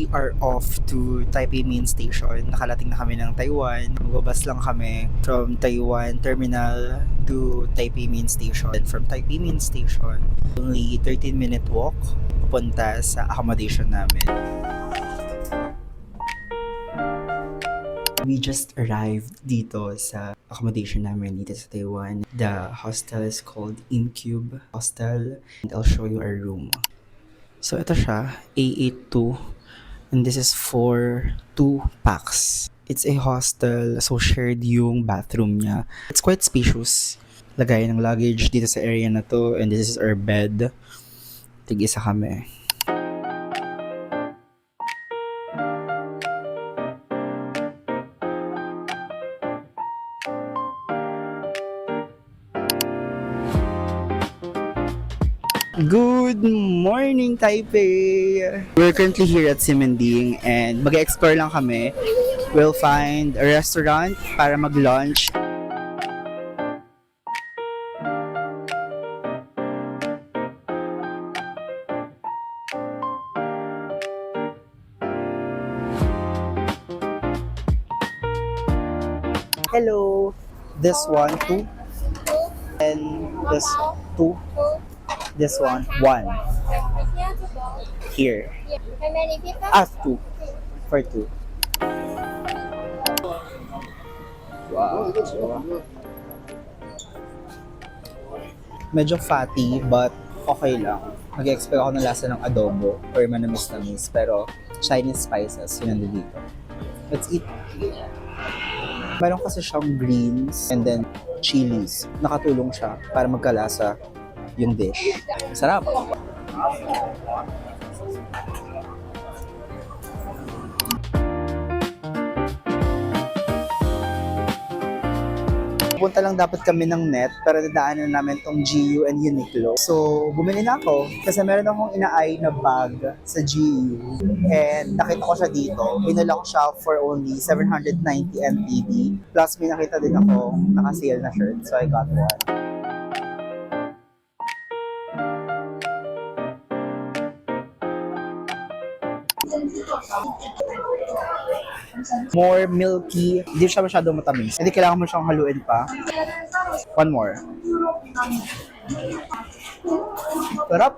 we are off to Taipei Main Station. Nakalating na kami ng Taiwan. Magbabas lang kami from Taiwan Terminal to Taipei Main Station. And from Taipei Main Station, only 13-minute walk papunta sa accommodation namin. We just arrived dito sa accommodation namin dito sa Taiwan. The hostel is called Incube Hostel and I'll show you our room. So ito siya, A82, and this is for 2 packs. It's a hostel, so shared yung bathroom niya. It's quite spacious. Lagay ng luggage dito sa area na to, and this is our bed. Tig-isa kami. Good morning, Taipei! We're currently here at Simending and mag-explore lang kami. We'll find a restaurant para mag-lunch. Hello! This one, 2. And this 2. This one, 1. Here. How many people? 2. For 2. Wow. Medyo fatty, but okay lang. Mag-expect ako ng lasa ng adobo or manamis-namis, pero Chinese spices, yun nandito dito. Let's eat. Meron kasi siyang greens and then chilies. Nakatulong siya para magkalasa yung dish. Sarap! Punta lang dapat kami ng net, pero dadaanan namin tong GU and Uniqlo. So, bumili na ako kasi meron akong ina-eye na bag sa GU. And nakita ko siya dito. Pinula ko siya for only 790 NTD. Plus, may nakita din ako naka-sale na shirt. So, I got one. More milky. Hindi siya masyadong matamis. Hindi kailangan mo siyang haluin pa. One more. Sarap.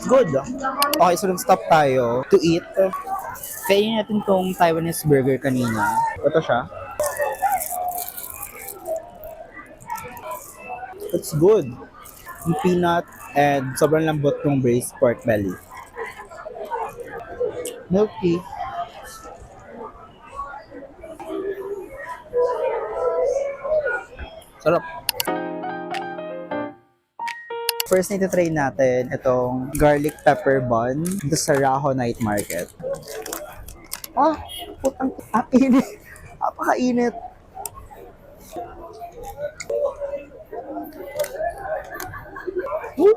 Good. Okay, so nag-stop tayo to eat. Kainin natin tong Taiwanese burger kanina. Ito siya. It's good. Yung peanut and sobrang lambot ng braised pork belly. Milky. Sarap. First na ito-try natin itong garlic pepper bun dito sa Raho Night Market. Putang init. Napakainit. Woo!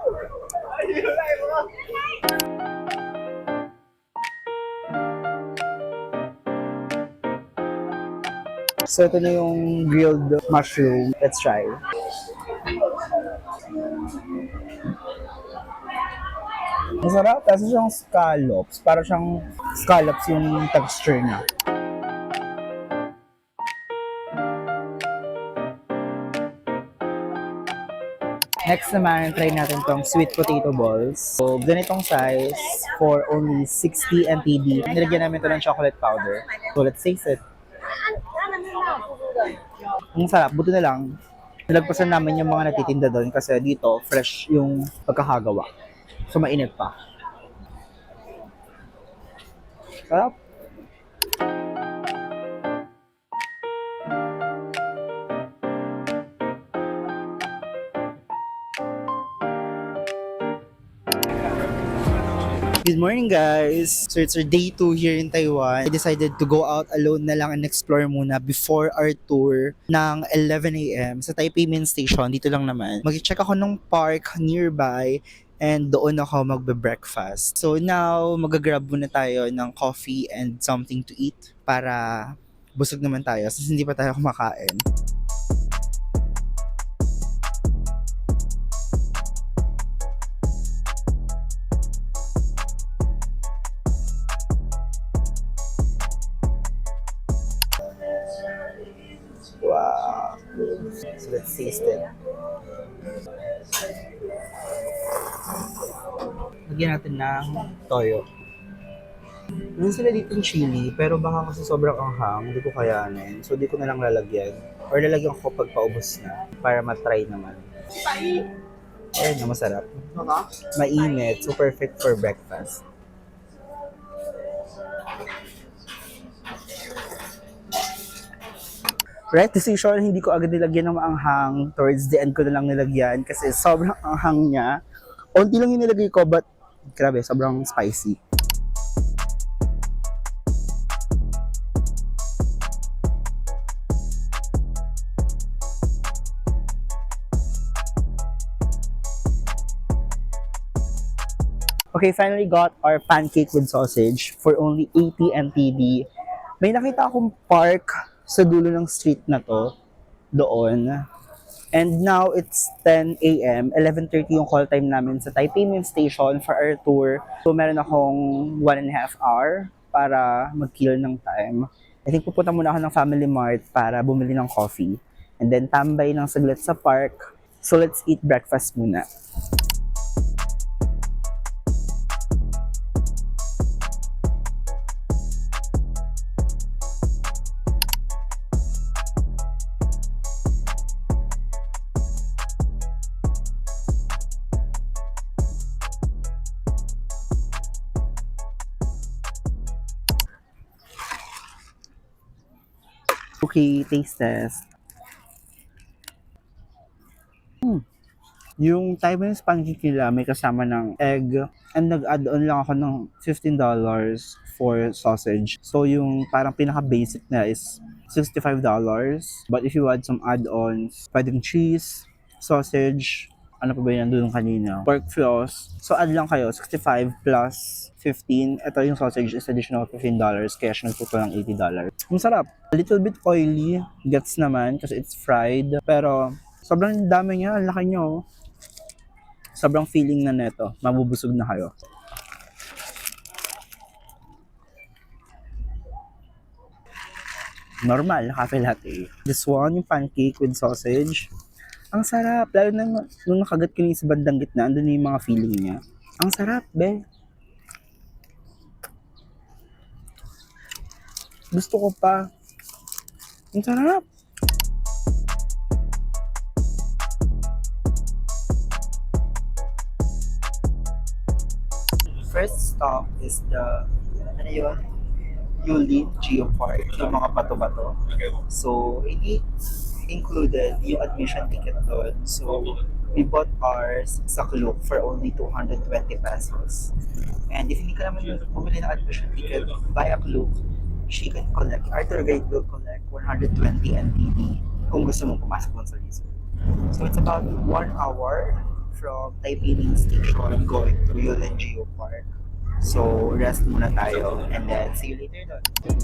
So ito na yung grilled mushroom. Let's try. Masarap. Kasi siyang scallops. Para siyang scallops yung texture niya. Next naman, try natin tong sweet potato balls. So, ganitong size for only 60 NTD. Nilagyan namin ito ng chocolate powder. So, let's taste it. Ang sarap, buto na lang. Nilagpasan namin yung mga natitinda doon kasi dito, fresh yung pagkakagawa. So, mainit pa. Sarap. Good morning, guys! So it's our day 2 here in Taiwan. I decided to go out alone na lang and explore muna before our tour ng 11 a.m. sa Taipei Main Station. Dito lang naman. Mag-check ako ng park nearby and doon ako magbe-breakfast. So now, mag-grab muna tayo ng coffee and something to eat para busog naman tayo since hindi pa tayo kumakain. So let's taste it. Lagyan natin ng toyo. Meron sila dito ng chili, pero baka kasi sobrang anghang, hindi ko kayanin. So, di ko na lang lalagyan. Or lalagyan ko pag paubos na, para matry naman. Ayun na, masarap. Mainit, so perfect for breakfast. Right decision, hindi ko agad nilagyan ng maanghang. Towards the end ko na lang nilagyan kasi sobrang anghang niya. Unti lang yung nilagay ko, but grabe, sobrang spicy. Okay, finally got our pancake with sausage for only 80 NTD. May nakita akong park sa dulo ng street na to, doon. And now it's 10 a.m. 11:30 yung call time namin sa Taipei Main Station for our tour. So meron akong 1.5 hour para mag-kill ng time. I think pupunta muna ako ng Family Mart para bumili ng coffee. And then tambay ng saglit sa park. So let's eat breakfast muna. Okay, taste test. Yung Taiwanese pancake nila may kasama ng egg and nag-add-on lang ako ng $15 for sausage. So yung parang pinaka-basic na is $65. But if you add some add-ons, pwedeng cheese, sausage, ano pa ba yung nandun kanina? Pork floss. So add lang kayo, 65 plus 15. Ito yung sausage is additional $15, kaya siya nagtuto ng $80. Masarap. A little bit oily, gets naman kasi it's fried. Pero sobrang dami niya, ang laki niya oh. Sobrang feeling na neto, mabubusog na kayo. Normal, cafe latte. This one, yung pancake with sausage. Ang sarap, lalo na nung nakagat ko yung sa bandang gitna, andun yung mga feeling niya. Ang sarap, be. Gusto ko pa. Ang sarap. First stop is the, ano yun? Yulin Geopark, yung mga bato-bato. So, hindi included yung admission ticket doon. So, we bought ours sa Klook for only 220 pesos. And if hindi ka naman bumili ng admission ticket via Klook, she can collect, our tour guide will collect 120 NTD kung gusto mong pumasok doon sa resort. So, it's about 1 hour from Taipei Main Station going to Yulin Geopark. So, rest muna tayo and then see you later doon.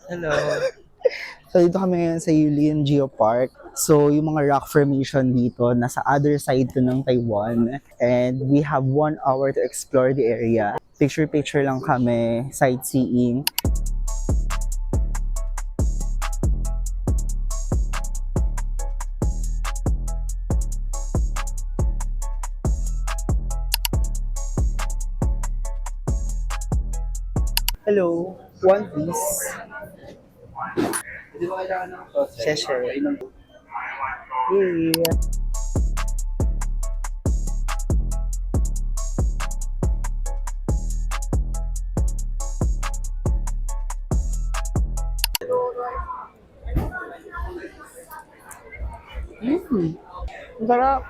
Hello! So, dito kami ngayon sa Yulin Geopark. So, yung mga rock formation dito, nasa other side to ng Taiwan. And we have 1 hour to explore the area. Picture-picture lang kami, sightseeing. Hello, one please. Hindi mo kailangan ng sausage. Sure. Yay. Ang sarap.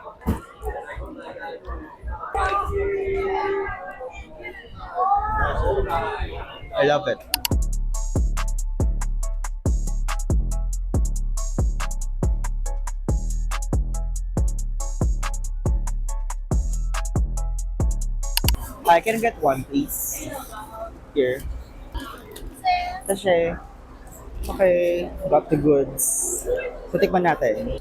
I love it. I can get one, please. Here. Sachet. Okay, got the goods. So, tikman natin.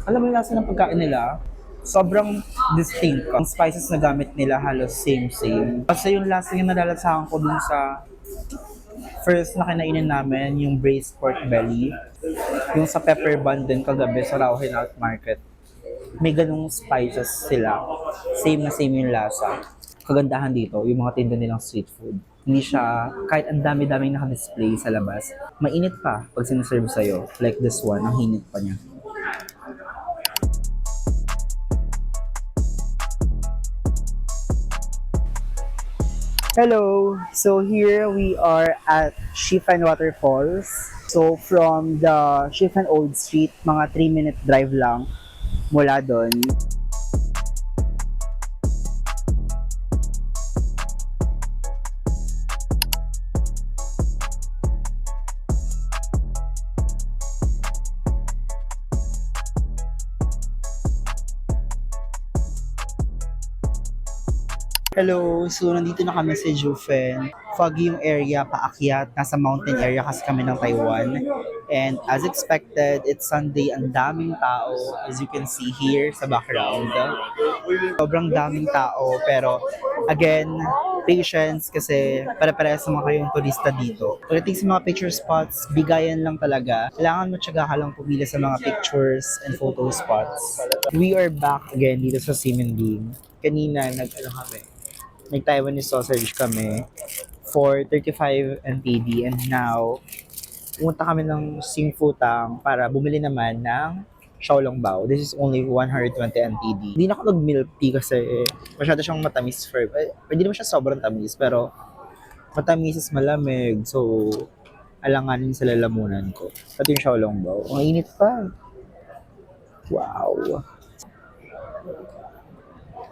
Alam mo yung lasa ng pagkain nila? sobrang distinct. Ang spices na gamit nila halos same. Kasi yung last yung nalalasahan ko dun sa first na kinainin namin, yung braised pork belly, yung sa pepper bun din kagabi sa Rauhen Out Market. May ganung spices sila. Same yung lasa. Kagandahan dito, yung mga tinda nilang street food. Hindi siya, kahit ang dami-daming naka-display sa labas, mainit pa pag sinaserve sa'yo. Like this one, ang hinit pa niya. Hello! So here we are at Shifan Waterfalls. So from the Shifan Old Street, mga 3-minute drive lang mula doon. Hello! So, nandito na kami sa Jufen. Foggy yung area, paakyat. Nasa mountain area kasi kami ng Taiwan. And as expected, it's Sunday. Ang daming tao, as you can see here sa background. Sobrang daming tao, pero again, patience kasi pare-parehas naman kayong turista dito. Pagdating sa mga picture spots, bigayan lang talaga. Kailangan matyaga ka lang pumili sa mga pictures and photo spots. We are back again dito sa Simending. Kanina, nag-Taiwanese sausage kami for 35 NTD and now pumunta kami ng Singfutang para bumili naman ng Xiaolongbao. This is only 120 NTD. Hindi na ako nag-milk tea kasi masyado siyang matamis hindi naman siya sobrang tamis pero matamis is malamig. So, alanganin sa lalamunan ko. At yung Xiaolongbao. Ang init pa. Wow.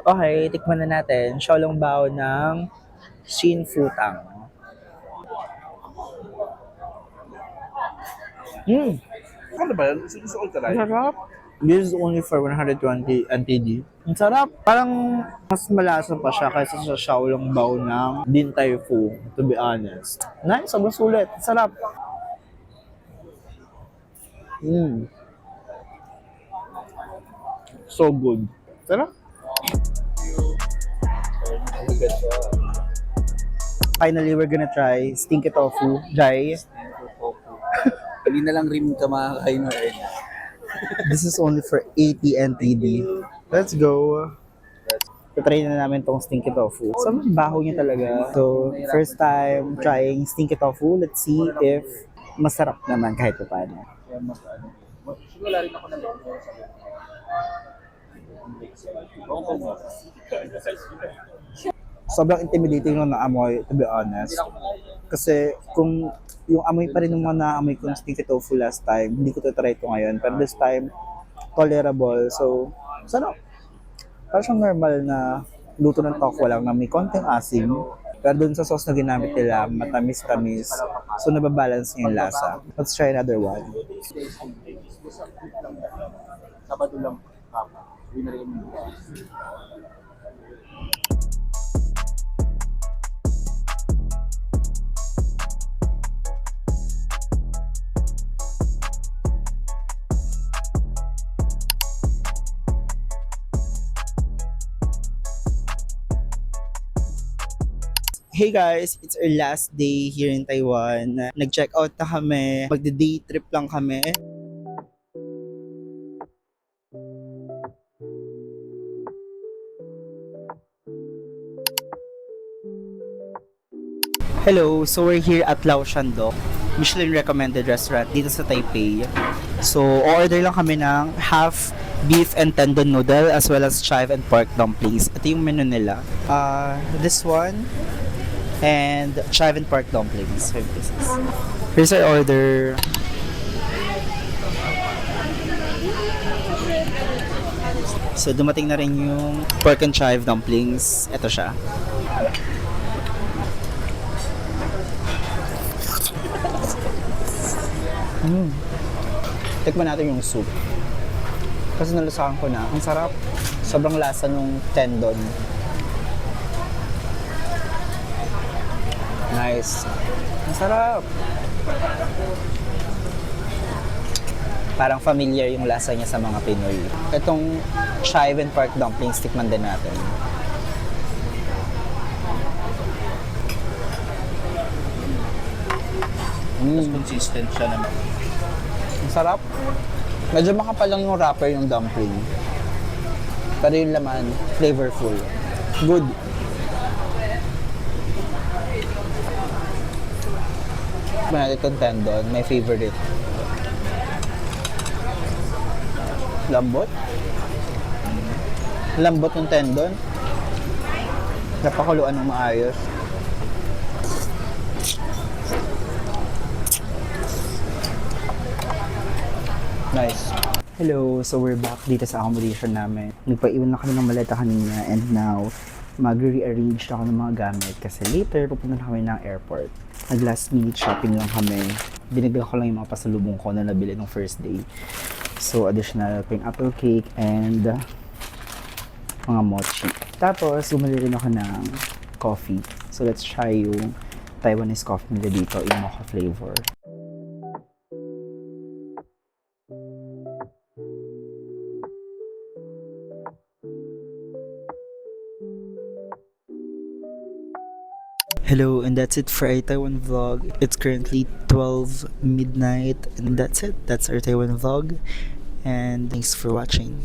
Okay, tikman na natin. Xiaolongbao ng Shinfutang. Ano ba yan? Gusto ko try. Sarap. This is only for 120 NTD. Ang sarap. Parang mas malasa pa siya kaysa sa Xiaolongbao ng Din Tai Fung, to be honest. Nice, sobrang sulit. Sarap. So good. Sarap. Finally, we're gonna try stinky tofu. Jai. Hindi na lang rin ka makakain na rin. This is only for 80 NTD. Let's go. Try na namin tong stinky tofu. Sobrang baho niya talaga. So, first time trying stinky tofu. Let's see if masarap naman kahit pa paano. Wala rin ako na lang. Sobrang intimidating nung naamoy, to be honest. Kasi kung yung amoy pa rin ng mga naamoy kong stinky tofu last time, hindi ko try ito ngayon. Pero this time, tolerable. So, sarap. Parang siyang normal na luto ng tofu lang na may konting asim. Pero dun sa sauce na ginamit nila, matamis-tamis. So, nababalance niya yung lasa. Let's try another one. Sabado lang. Hindi na rin. Hey guys, it's our last day here in Taiwan. Nag-check out na kami. Magde-day trip lang kami. Hello, so we're here at Lao Shandok, Michelin recommended restaurant dito sa Taipei. So, order lang kami ng half beef and tendon noodle as well as chive and pork dumplings. Ito yung menu nila. This one and chive and pork dumplings. 5 pieces. Here's our order. So, dumating na rin yung pork and chive dumplings. Ito siya. Tikman natin yung soup. Kasi nalasahan ko na. Ang sarap. Sobrang lasa nung tendon. Nice. Ang sarap. Parang familiar yung lasa niya sa mga Pinoy. Itong chive and pork dumplings, tikman din natin. Mas consistent siya naman. Ang sarap. Medyo makapal lang yung wrapper yung dumpling. Pero yung laman, flavorful. Good. Manali itong tendon, my favorite. Lambot. Lambot ng tendon. Napakuluan ng maayos. Nice. Hello, so we're back dito sa accommodation namin. Nagpaiwan na kami ng maleta kanina and now mag-rearrange na ako ng mga gamit kasi later pupunta na kami ng airport. Nag last minute shopping lang kami. Binigyan ko lang yung mga pasalubong ko na nabili nung first day. So additional pa yung apple cake and mga mochi. Tapos bumili rin ako ng coffee. So let's try yung Taiwanese coffee nila dito, yung mocha flavor. Hello, and that's it for our Taiwan vlog. It's currently 12 midnight, and that's it. That's our Taiwan vlog, and thanks for watching.